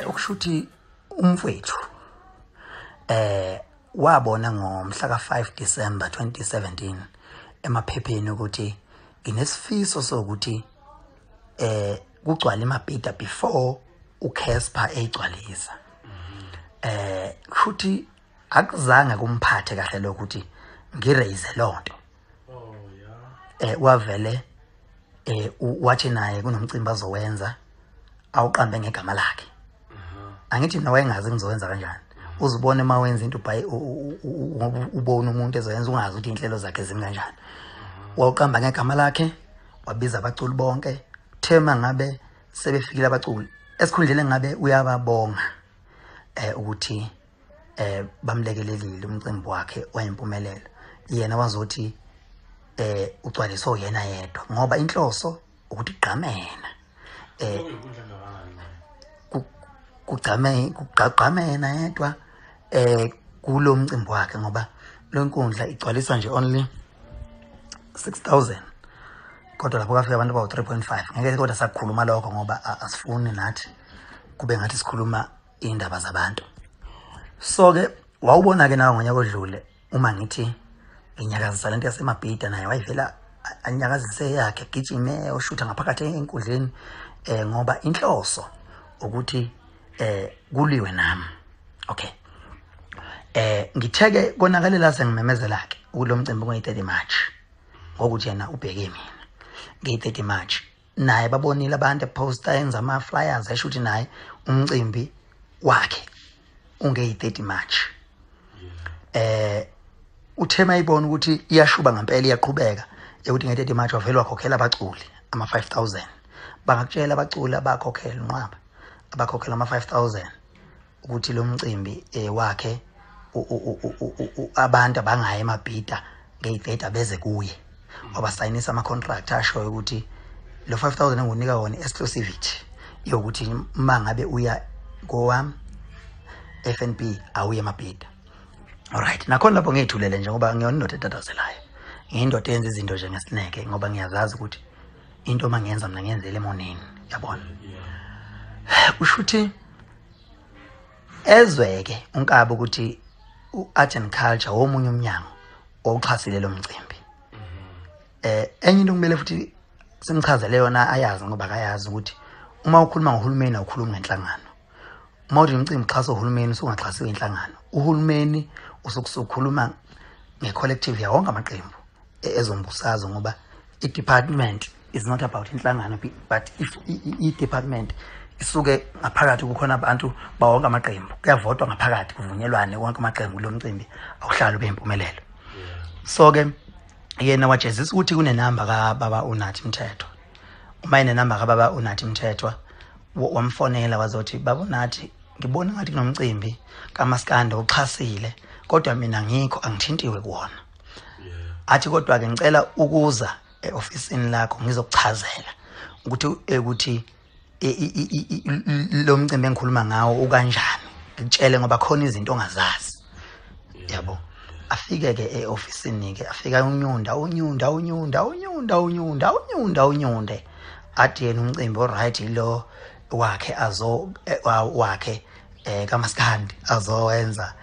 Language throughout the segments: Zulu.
Ukushuthi umfowethu wabona ngomhla ka5 December 2017 emaphepheni ukuthi nginesifiso sokuthi kugcwala imabhida before uCasper egcwalisa. Kushuthi akuzange kumphathe kahle lokuthi ngiraise lonto. Wavele wathi naye kunomcimbi azowenza awuqambe ngegama lakhe. Angithi mina wayengazi ngizowenza kanjani. Uzibone uma wenza into ubona umuntu ezoyenza ungazi ukuthi inhlelo zakhe zimi kanjani. Wawuqamba ngegama lakhe, wabiza abaculi bonke. Thema ngabe sebefikile abaculi. Esikhundleni ngabe uyababonga ukuthi bamlekelelile umcimbi wakhe wayimpumelelo. Yena wazothi ugcwaliso yena yedwa ngoba inhloso ukuthi igqamena. Kugqamena yedwa kulo mcimbi wakhe ngoba lo nkundla igcwalisa nje only 6,000 kodwa lapho kafika abantu abawu 3.5. Ngeke kodwa sakhuluma lokho ngoba asifuni nathi kube ngathi sikhuluma indaba zabantu. So ke wawubona ke nawe ngonyaka odlule uma ngithi inyakazisa lento yasemabhida naye wayivela anyakazise yakhe gijime oshutha ngaphakathi enkundleni ngoba inhloso ukuthi kuliwe nami. Okay. Ngitheke konakalela sengimemezela ke kulo mcimbi ngo-30 March ngokuthi yena ubheke mina nge-30 March naye babonile abantu eposter enza ama flyers esho ukuthi naye umcimbi wakhe unge-30 March. Uthema ibona ukuthi iyashuba ngempela iyaqhubeka ukuthi nge-30 March wavela wakhokhela abaculi ama 5,000. Bangakutshela abaculi abakhokhela unqaba abakhokhela ama 5,000 ukuthi lo mcimbi wakhe abantu abangaye emabhida nge-30 beze kuye. Wabasayinisa ama contract asho ukuthi lo 5,000 engunika wona exclusivity yokuthi mangabe uya go FNB awuye emabhida. Alright, nakhona lapho ngiyithulele nje ngoba ngiyona indoda etatazelayo. Ngiyindoda yenza izinto nje ngesineke ngoba ngiyazazi ukuthi into mangiyenza mina ngiyenzele emonini, yabona. Ushuthi ezweke unkaba ukuthi uart and culture womunye umnyango oxhasile lo mcimbi. Enye into kumele futhi simchazele yona ayazi ngoba akayazi ukuthi uma ukhuluma ngohulumeni awukhulumi ngenhlangano. Uma uthi umcimbi xhasa uhulumeni usungaxhasiwe inhlangano. Uhulumeni usukhuluma ngecollective ya wonke amaqembu ezombusazwe ngoba i-department is not about inhlangano but if i-department isuke ngaphakathi kukhona abantu bawonke amaqembu kuyavotwa ngaphakathi kuvunyelwane wonke amaqembu lo mcimbi awuhlala ube impumelelo. So ke yena wajezisa ukuthi kunenamba kaBaba uNathi Mthethwa. Uma inenamba kaBaba uNathi Mthethwa wamfonela wazothi baba uNathi ngibona ngathi kunomcimbi kaMaskanda uxhasile kodwa mina ngikho angithintiwe kuona. Athi kodwa ke ngicela ukuza eofisini lakho ngizokuchazela ukuthi lo mcimbi engikhuluma ngawo ukanjani. Ngitshele ngoba khona izinto ongazazi. Yabo. Afike ke eofisini ke afika unyunde. Athi yena umcimbi oright lo wakhe wakhe kaMaskandi azowenza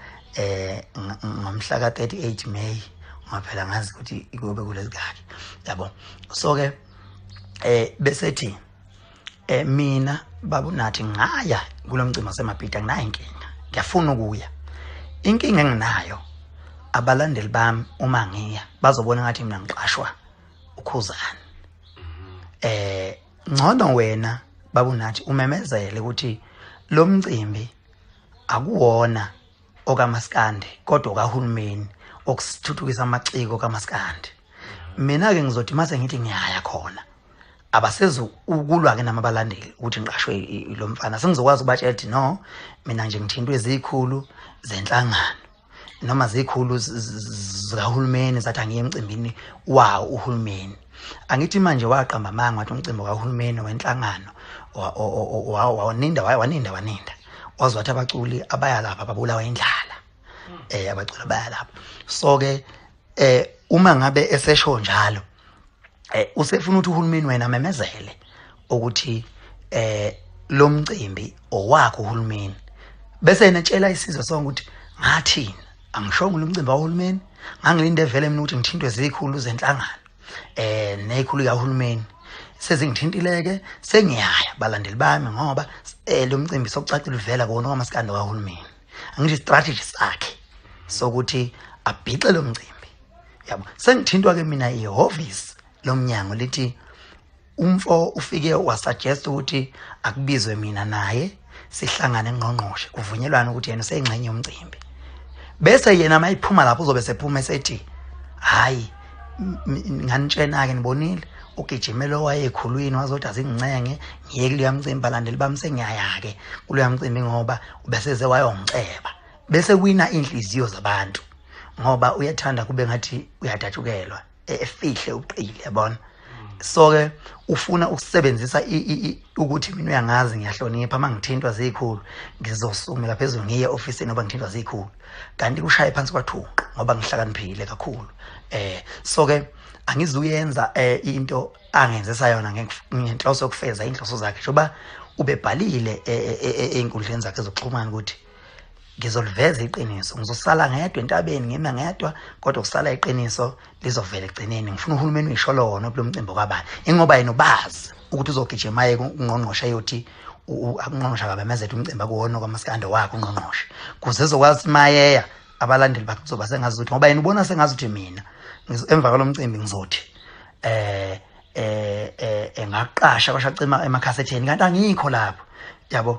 ngomhla ka-38 May ngaphela ngazi ukuthi ikube kulezikhathi, yabo. So ke besethi mina baba uNathi ngaya kulo mcimbi wasemabhida nginayo inkinga ngiyafuna ukuya. Inkinga enginayo abalandeli bami uma ngiya bazobona ngathi mina ngiqashwa uKhuzani. Ngcono wena baba uNathi umemezele ukuthi lo mcimbi akuwona okaMaskandi kodwa okahulumeni okusithuthukisa amaciko kaMaskandi. Mina ke ngizothi mase ngithi ngiyaya khona abasezu ukulwa ke namabalandeli ukuthi ngiqashwe lo mfana sengizokwazi ukubatshela ukuthi no mina nje ngithintwe izikhulu zenhlangano noma zikhulu zikahulumeni zathi angiye emcimbini wawo uhulumeni. Angithi manje waqamba amanga wathi umcimbi kahulumeni wenhlangano waninda wazi abaculi abaya lapha babulawa indlala. Abaculi abaya lapha. So ke uma ngabe esesho njalo usefuna ukuthi uhulumeni wena memezele ukuthi lo mcimbi owakho uhulumeni bese enetshela isizwe sonke ukuthi ngathini angishongo lo mcimbi wahulumeni ngangilinda vele mina ukuthi ngithintwe zikhulu zenhlangano nezikhulu kahulumeni sezingithintileke sengiyaya balandeli bami ngoba lo mcimbi sokucacile uvela kona kwaMaskandi kahulumeni angisho strategy sakhe sokuthi abhixe lo mcimbi yabo sengithintwa ke mina ihhovisi lomnyango lithi umfo ufike wasuggest ukuthi akubizwe mina naye sihlangane engqongqoshe kuvunyelwana ukuthi yena usengcenye yomcimbi bese yena mayiphuma lapho uzobe sephuma esethi hayi nganitshena ke nibonile ugijimelo wayekhulwini wazothi azingincenge ngiye kuleya mcimbi balandeli bami sengiyaya ke kuleya mcimbi ngoba ubeseze wayongceba bese wina inhliziyo zabantu ngoba uyathanda kube ngathi uyadatshukelwa efihle uqile yabona so ke ufuna ukusebenzisa ukuthi mina uyangazi ngiyahlonipha mangithintwa zikhulu ngizosumela phezulu ngiye office noba ngithintwa zikhulu kanti kushaye phansi kwathunqa ngoba ngihlakaniphile kakhulu so ke angizuyenza into angenzisa yona ngenhloso yokufeza inhloso zakhe njoba ubebhalile einkundleni zakhe zokuxhumana ukuthi ngizoliveza iqiniso ngizosala ngedwa entabeni ngima ngedwa kodwa kusala iqiniso lizovela egcineni ngifuna uhulumeni uyisholona kulo mcimbi kwabani ingoba yena ubazi ukuthi uzogijima ye kungqongqoshe yothi akungqongqosha kabamezela umcimbi kuwona kwaMaskandi wakhe ungqongqoshe kuze ezokwazi mayeya abalandeli bakhe kuzoba sengazi ukuthi ngoba yena ubona sengazi ukuthi mina emva kwalomcimbi ngizothi engaqasha kwashacima emakhasetheni kanti angikho lapho yabo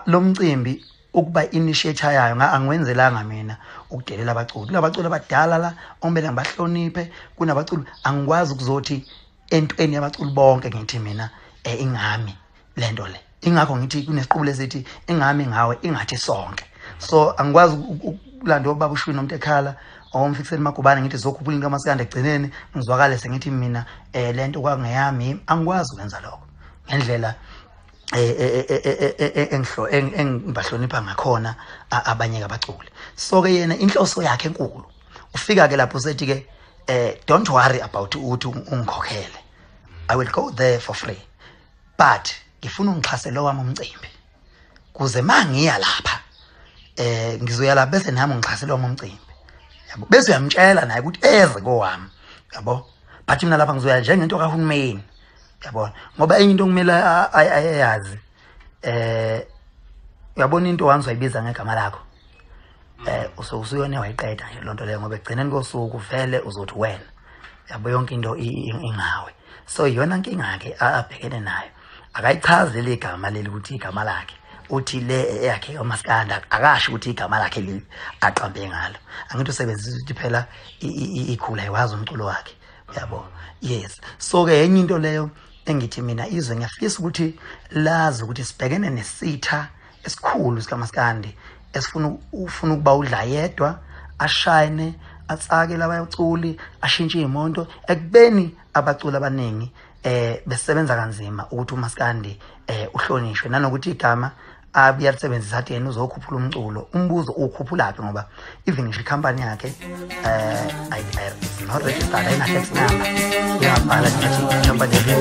lo mcimbi ukuba initiator yayo angiwenzelanga mina ukudelela abaculi labaculi abadala la omele ngibahloniphe kunabaculi angikwazi ukuzothi entweni yabaculi bonke ngithi mina ingami lento le ingakho ngithi kunesiqubulo esithi ingami ngawe ingathi sonke so angikwazi ukulanda ubaba ushwini nomuntu ekhala omfikiseni magubane ngithi zokhuphula kaMaskandi egcineni ngizwakale sengithi mina lento kwangeyami angikwazi ukwenza lokho ngendlela engibahlonipha ngakhona abanye abaculi so ke yena inhloso yakhe enkulu ufika ke lapho sethi ke don't worry about ukuthi ungikhokhele I will go there for free but ngifuna ungixhasele wami umcimbi kuze mangiya lapha ngizoya lapha bese nami ngixhasele wami umcimbi yabo bese uyamtshela naye ukuthi eze kowami yabo but mina lapha ngizoya njengento kahulumeni yabona ngoba enye into kumele ayayazi uyabona into wanzi wayibiza ngegama lakho usuyone wayiqeda nje lonto leyo ngoba egcineni kosuku vele uzothi wena yabo yonke into ingawe so iyona inkinga ke abhekene nayo akayichaze le gama leli ukuthi igama lakhe uthi le yakhe kaMaskandi akasho ukuthi igama lakhe leli aqambe ngalo angithi usebenzisa ukuthi phela ikhula iwazi umculo wakhe yabo yes so ke enye into leyo engithi mina izwe ngiyafisa ukuthi lazi ukuthi sibhekene nesitha esikhulu sikaMaskandi esifuna ukuba udla yedwa ashine atsake labaculi ashintshe imonto ekubeni abaculi abaningi besebenza kanzima ukuthi uMaskandi uhlonishwe nanokuthi igama abiyalisebenzisa athi yena uzokhuphula umculo umbuzo ukhuphulaphi ngoba even ngisho company yakhe it's not registered ayina tax number yabhala ngithi company yakhe